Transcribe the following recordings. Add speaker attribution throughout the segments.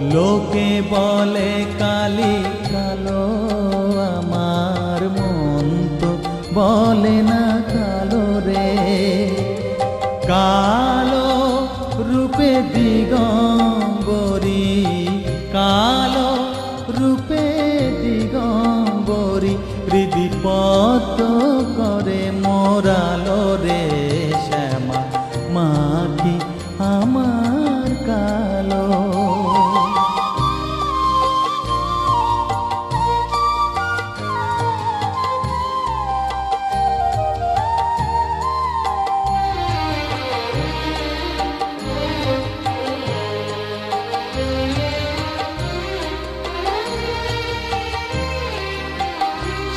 Speaker 1: লোকে বলে কালি কালো, আমার মন তো বলে না কালো রে। কালো রূপে দিগম্বরী, কালো রূপে দিগম্বরী, হৃদি পদ্ম করে মোরালো রে শ্যামা, মা কি আমার কালো।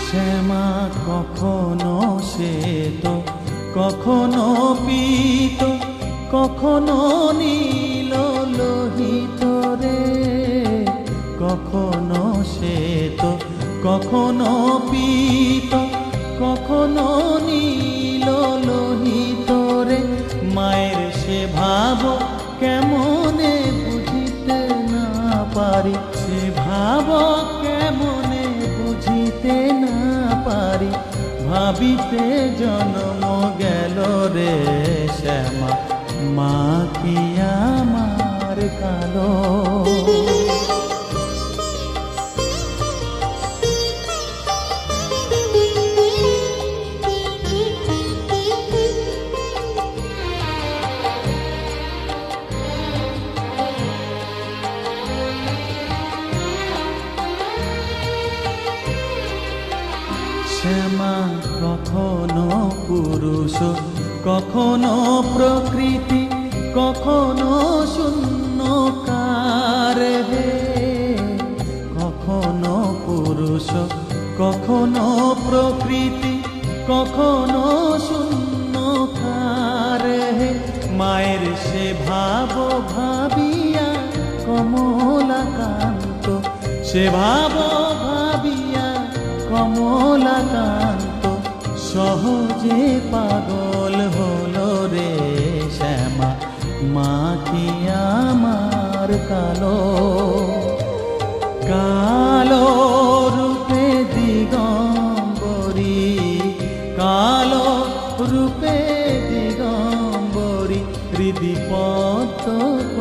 Speaker 1: শ্যামা কখনো শ্বেত, কখনো পীত, কখনো নীল লোহিত রে। কখনো শ্বেত, কখনো পীত, কখনো নীল লোহিত রে। মায়ের সে ভাব কেমনে বুঝিতে না পারি, সে ভাব কেমনে বুঝিতে না পারি, ভাবিতে জন্ম গেল রে শ্যামা, মা কি আমার কালো। শ্যামা কখনো পুরুষ, কখনো প্রকৃতি, কখনো শূন্যকার হে। কখনো পুরুষ, কখনো প্রকৃতি, কখনো শূন্যকার হে। মায়ের সে ভাব ভাবিয়া কমলাকান্ত, সে ভাব ভাবিয়া কমলাকান্ত, সহজে পাগল হলো রে শ্যামা, মা কি আমার কালো। কালো রূপে দিগম্বরী, কালো রূপে দিগম্বরী, হৃদি পদ্ম